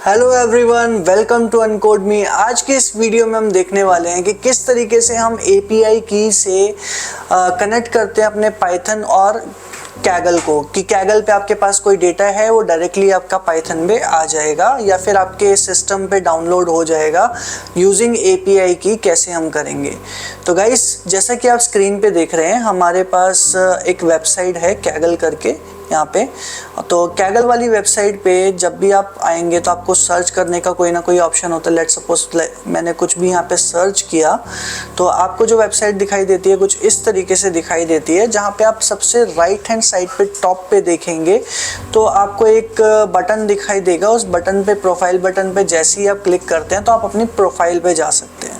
Hello everyone, welcome to अनकोड मी। आज के इस वीडियो में हम देखने वाले हैं कि किस तरीके से हम एपीआई की से कनेक्ट करते हैं अपने पाइथन और कैगल को, कि कैगल पे आपके पास कोई डेटा है वो डायरेक्टली आपका पाइथन में आ जाएगा या फिर आपके सिस्टम पे डाउनलोड हो जाएगा यूजिंग एपीआई की। कैसे हम करेंगे? तो गाइस, जैसा कि आप स्क्रीन पे देख रहे हैं, हमारे पास एक वेबसाइट है कैगल करके यहाँ पे। तो कैगल वाली वेबसाइट पे जब भी आप आएंगे तो आपको सर्च करने का कोई ना कोई ऑप्शन होता है। लेट्स सपोज मैंने कुछ भी यहाँ पे सर्च किया तो आपको जो वेबसाइट दिखाई देती है कुछ इस तरीके से दिखाई देती है, जहाँ पे आप सबसे राइट हैंड साइड पे टॉप पे देखेंगे तो आपको एक बटन दिखाई देगा। उस बटन पे, प्रोफाइल बटन पे जैसे ही आप क्लिक करते हैं तो आप अपनी प्रोफाइल पे जा सकते हैं।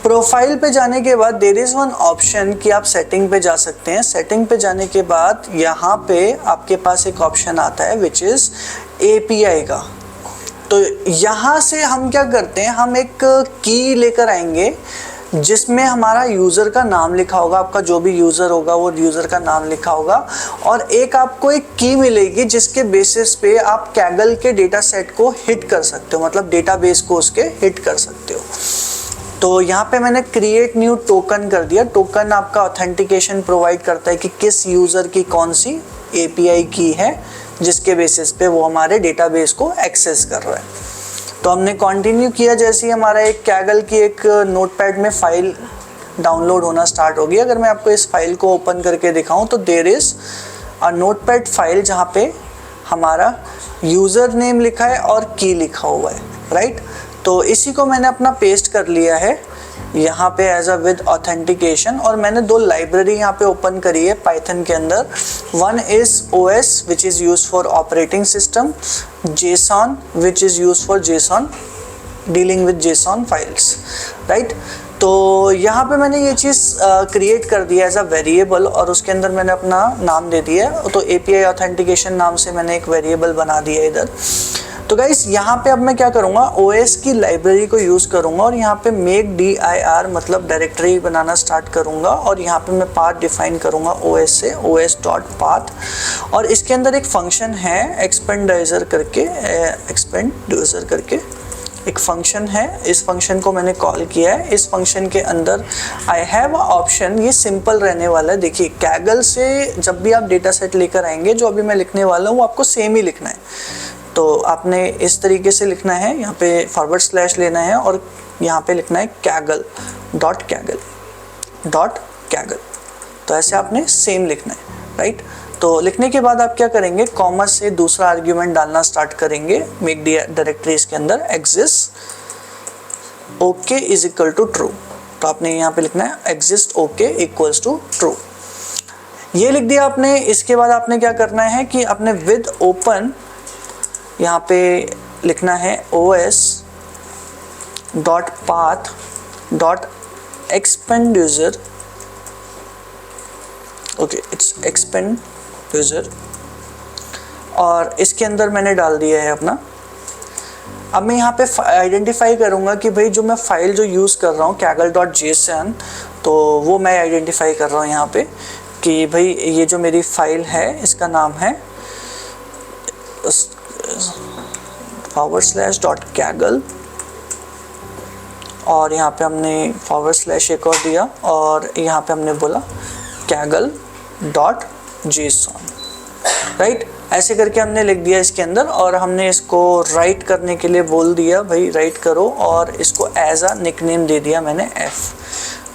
प्रोफाइल पे जाने के बाद देयर इज़ वन ऑप्शन कि आप सेटिंग पे जा सकते हैं। सेटिंग पे जाने के बाद यहाँ पे आपके पास एक ऑप्शन आता है विच इज़ एपीआई का। तो यहाँ से हम क्या करते हैं, हम एक की लेकर आएंगे जिसमें हमारा यूज़र का नाम लिखा होगा। आपका जो भी यूज़र होगा वो यूज़र का नाम लिखा होगा, और एक आपको एक की मिलेगी जिसके बेसिस पे आप कैगल के डेटा सेट को हिट कर सकते हो, मतलब डेटाबेस को उसके हिट कर सकते हो। तो यहाँ पे मैंने क्रिएट न्यू टोकन कर दिया। टोकन आपका ऑथेंटिकेशन प्रोवाइड करता है कि किस यूज़र की कौन सी एपीआई की है जिसके बेसिस पे वो हमारे डेटाबेस को एक्सेस कर रहा है। तो हमने कंटिन्यू किया। जैसे ही हमारा एक कैगल की एक नोटपैड में फाइल डाउनलोड होना स्टार्ट होगी। अगर मैं आपको इस फाइल को ओपन करके दिखाऊं तो there is a notepad file जहाँ पे हमारा यूज़र नेम लिखा है और की लिखा हुआ है, राइट। तो इसी को मैंने अपना पेस्ट कर लिया है यहाँ पे एज अ विद ऑथेंटिकेशन, और मैंने दो लाइब्रेरी यहाँ पे ओपन करी है पाइथन के अंदर। One is OS which is use for operating system, JSON which is use for JSON dealing with JSON files, right. तो यहाँ पे मैंने ये चीज़ क्रिएट कर दिया एज अ वेरिएबल, और उसके अंदर मैंने अपना नाम दे दिया। तो API ऑथेंटिकेशन नाम से मैंने एक वेरिएबल बना दिया इधर। तो गाइस, यहाँ पे अब मैं क्या करूँगा, OS की लाइब्रेरी को यूज़ करूँगा और यहाँ पे मेक dir मतलब डायरेक्टरी बनाना स्टार्ट करूँगा, और यहाँ पे मैं पाथ डिफाइन करूँगा OS से, os.path। और इसके अंदर एक फंक्शन है एक्सपेंडाइजर करके एक फंक्शन है। इस फंक्शन को मैंने कॉल किया है। इस फंक्शन के अंदर आई हैव ऑप्शन, ये सिंपल रहने वाला है। देखिए, कैगल से जब भी आप डेटा सेट लेकर आएंगे, जो अभी मैं लिखने वाला हूँ वो आपको सेम ही लिखना है। तो आपने इस तरीके से लिखना है, यहाँ पे फॉरवर्ड स्लैश लेना है और यहाँ पे लिखना है कैगल। तो ऐसे आपने सेम लिखना है, राइट। तो लिखने के बाद आप क्या करेंगे, कॉमा से दूसरा आर्ग्यूमेंट डालना स्टार्ट करेंगे मेक डायरेक्टरीज के अंदर exist okay is equal to true. तो आपने यहाँ पे लिखना है exist okay equals to true. ये लिख दिया आपने। इसके बाद आपने क्या करना है कि आपने विद ओपन यहाँ पे लिखना है os.path.expenduser, ओके इट्स एक्सपेंड्यूजर, और इसके अंदर मैंने डाल दिया है अपना। अब मैं यहाँ पे आइडेंटिफाई करूँगा कि भाई जो मैं फाइल जो यूज़ कर रहा हूँ kaggle.json, तो वो मैं आइडेंटिफाई कर रहा हूँ यहाँ पे कि भाई ये जो मेरी फाइल है इसका नाम है /kaggle, और यहाँ पे हमने / एक और दिया, और यहाँ पे हमने बोला kaggle.json, राइट। ऐसे करके हमने लिख दिया इसके अंदर, और हमने इसको राइट करने के लिए बोल दिया भाई राइट करो, और इसको एज अ निकनेम दे दिया मैंने f।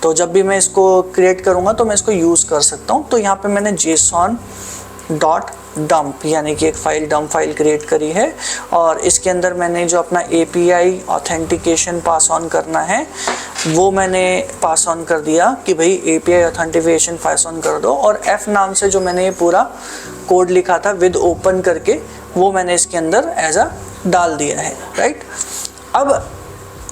तो जब भी मैं इसको क्रिएट करूँगा तो मैं इसको यूज़ कर सकता हूँ। तो यहाँ पे मैंने JSON.dump यानी कि एक फाइल डंप फाइल क्रिएट करी है, और इसके अंदर मैंने जो अपना API ऑथेंटिकेशन पास ऑन करना है वो मैंने पास ऑन कर दिया कि भाई API ऑथेंटिकेशन पास ऑन कर दो, और F नाम से जो मैंने ये पूरा कोड लिखा था विद ओपन करके वो मैंने इसके अंदर एज अ डाल दिया है, राइट। अब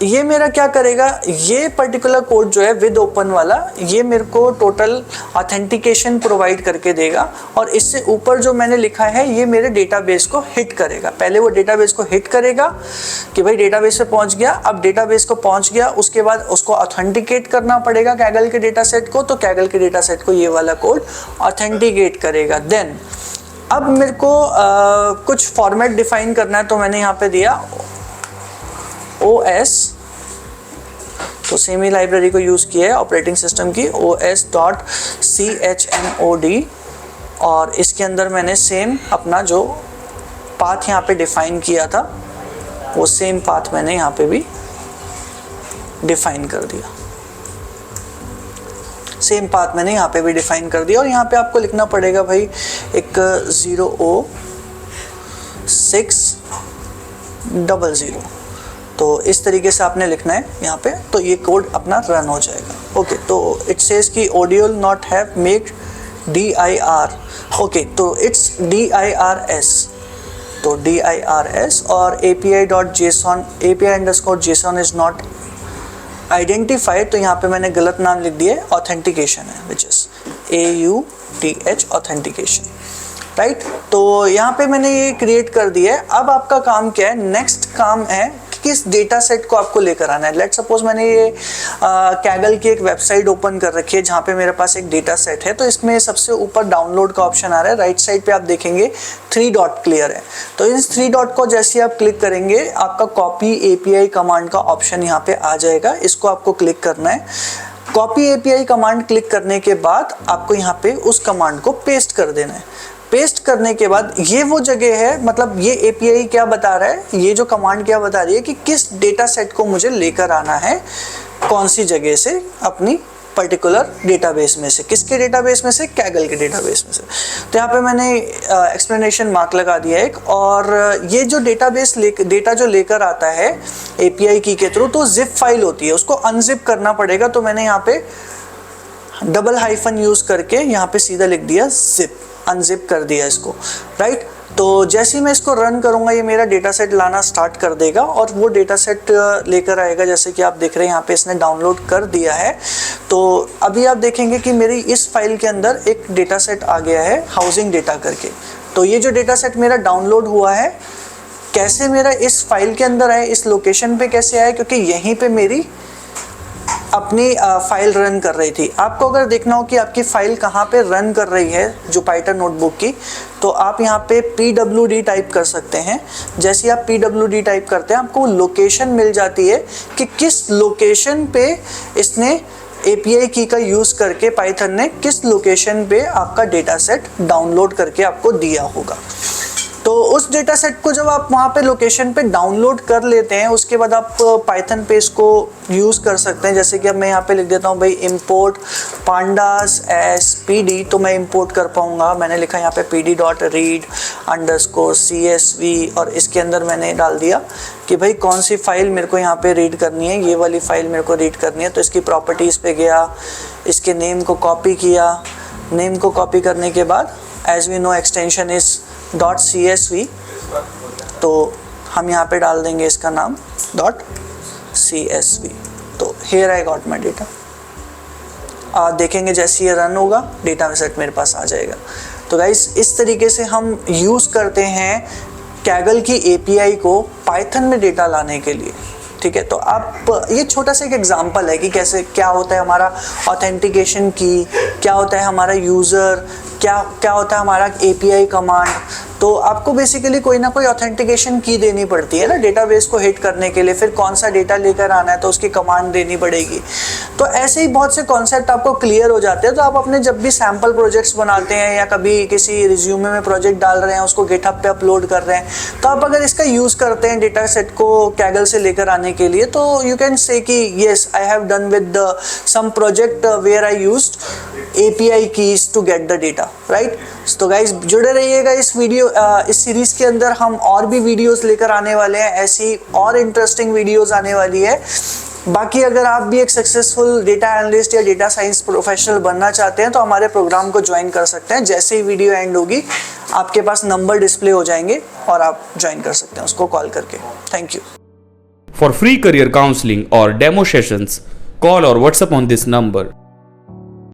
ये मेरा क्या करेगा, ये पर्टिकुलर कोड जो है विद ओपन वाला, ये मेरे को टोटल ऑथेंटिकेशन प्रोवाइड करके देगा, और इससे ऊपर जो मैंने लिखा है ये मेरे डेटाबेस को हिट करेगा। पहले वो डेटाबेस को हिट करेगा कि भाई डेटाबेस पे पहुंच गया। अब डेटाबेस को पहुंच गया, उसके बाद उसको ऑथेंटिकेट करना पड़ेगा कैगल के डेटा सेट को, तो कैगल के डेटा सेट को ये वाला कोड ऑथेंटिकेट करेगा। देन अब मेरे को कुछ फॉर्मेट डिफाइन करना है, तो मैंने यहाँ पे दिया OS, तो सेम ही लाइब्रेरी को यूज़ किया है ऑपरेटिंग सिस्टम की, os.chmod, और इसके अंदर मैंने सेम अपना जो पाथ यहाँ पे डिफाइन किया था वो सेम पाथ मैंने यहाँ पे भी डिफाइन कर दिया, सेम पाथ मैंने यहाँ पे भी डिफाइन कर दिया। और यहाँ पे आपको लिखना पड़ेगा भाई एक 00600, तो इस तरीके से आपने लिखना है यहाँ पे, तो ये कोड अपना रन हो जाएगा। ओके, तो इट सेज कि audio not have make dir, okay, तो इट्स dirs, तो dirs, और API_JSON इज नॉट आइडेंटिफाइड, तो यहाँ पे मैंने गलत नाम लिख दिया है, ऑथेंटिकेशन है, which is AUTH, authentication, right. तो यहाँ पे मैंने ये क्रिएट कर दिया है। अब आपका काम क्या है, नेक्स्ट काम है कि किस डेटा सेट को आपको लेकर आना है। लेट सपोज मैंने ये कैगल की एक वेबसाइट ओपन कर रखी है जहाँ पे मेरे पास एक डेटा सेट है, तो इसमें सबसे ऊपर डाउनलोड का ऑप्शन आ रहा है, राइट साइड पे आप देखेंगे 3 डॉट क्लियर है, तो इस 3 डॉट को जैसे आप क्लिक करेंगे आपका कॉपी API कमांड का ऑप्शन यहाँ पे आ जाएगा, इसको आपको क्लिक करना है। कॉपी API कमांड क्लिक करने के बाद आपको यहाँ पे उस कमांड को पेस्ट कर देना है। पेस्ट करने के बाद ये वो जगह है, मतलब ये API क्या बता रहा है, ये जो कमांड क्या बता रही है कि किस डेटा सेट को मुझे लेकर आना है, कौन सी जगह से, अपनी पर्टिकुलर डेटाबेस में से, किसके डेटाबेस में से, कैगल के डेटाबेस में से। तो यहाँ पे मैंने एक्सप्लेनेशन मार्क लगा दिया एक, और ये जो डेटा जो लेकर आता है API की के थ्रू, तो जिप फाइल होती है, उसको अनजिप करना पड़ेगा। तो मैंने यहाँ पे डबल हाइफन यूज करके यहाँ पे सीधा लिख दिया जिप, अनजिप कर दिया इसको, राइट। तो जैसे ही मैं इसको रन करूंगा ये मेरा डेटा सेट लाना स्टार्ट कर देगा, और वो डेटा सेट लेकर आएगा, जैसे कि आप देख रहे हैं यहाँ पे इसने डाउनलोड कर दिया है। तो अभी आप देखेंगे कि मेरी इस फाइल के अंदर एक डेटा सेट आ गया है, हाउसिंग डेटा करके। तो ये जो डेटा सेट मेरा डाउनलोड हुआ है, कैसे मेरा इस फाइल के अंदर है, इस लोकेशन पे कैसे आया, क्योंकि यहीं पे मेरी अपनी फाइल रन कर रही थी। आपको अगर देखना हो कि आपकी फाइल कहाँ पे रन कर रही है जो पाइथन नोटबुक की, तो आप यहाँ पे pwd टाइप कर सकते हैं। जैसे ही आप pwd टाइप करते हैं आपको लोकेशन मिल जाती है कि किस लोकेशन पे इसने API की का यूज़ करके पाइथन ने किस लोकेशन पे आपका डेटा सेट डाउनलोड करके आपको दिया होगा। तो उस डेटा सेट को जब आप वहाँ पे लोकेशन पे डाउनलोड कर लेते हैं, उसके बाद आप पाइथन पे इसको यूज़ कर सकते हैं। जैसे कि अब मैं यहाँ पे लिख देता हूँ भाई import pandas as pd, तो मैं इंपोर्ट कर पाऊँगा। मैंने लिखा यहाँ पे pd.read_csv, और इसके अंदर मैंने डाल दिया कि भाई कौन सी फाइल मेरे को यहाँ पे रीड करनी है, ये वाली फाइल मेरे को रीड करनी है। तो इसकी प्रॉपर्टीज़ पे गया, इसके नेम को कॉपी किया, नेम को कॉपी करने के बाद as we know extension is .csv, तो हम यहाँ पे डाल देंगे इसका नाम .csv। तो here I got my data। आप देखेंगे जैसे ये रन होगा डेटा सेट मेरे पास आ जाएगा। तो गाइस इस तरीके से हम यूज़ करते हैं कैगल की API को पाइथन में डेटा लाने के लिए, ठीक है। तो आप ये छोटा सा एक एग्जांपल है कि कैसे क्या होता है हमारा ऑथेंटिकेशन की, क्या होता है हमारा यूज़र, क्या होता है हमारा API कमांड। तो आपको बेसिकली कोई ना कोई ऑथेंटिकेशन की देनी पड़ती है ना डेटाबेस को हिट करने के लिए, फिर कौन सा डेटा लेकर आना है तो उसकी कमांड देनी पड़ेगी। तो ऐसे ही बहुत से कॉन्सेप्ट आपको क्लियर हो जाते हैं। तो आप अपने जब भी सैम्पल प्रोजेक्ट्स बनाते हैं या कभी किसी रिज्यूमे में प्रोजेक्ट डाल रहे हैं, उसको गिटहब पे अपलोड कर रहे हैं, तो आप अगर इसका यूज़ करते हैं डेटा सेट को कैगल से लेकर आने के लिए, तो you can say that yes I have done with some project where I used API keys to get the data, right. तो गाइज जुड़े रहिएगा इस सीरीज के अंदर। हम और भी वीडियोस लेकर आने वाले हैं, ऐसी और इंटरेस्टिंग वीडियोस आने वाली है। बाकी अगर आप भी एक सक्सेसफुल डेटा एनालिस्ट या डेटा साइंस प्रोफेशनल बनना चाहते हैं तो हमारे प्रोग्राम को ज्वाइन कर सकते हैं। जैसे ही वीडियो एंड होगी आपके पास नंबर डिस्प्ले हो जाएंगे और आप ज्वाइन कर सकते हैं उसको कॉल करके। Thank you. For free career counseling or demo sessions, call or WhatsApp on this number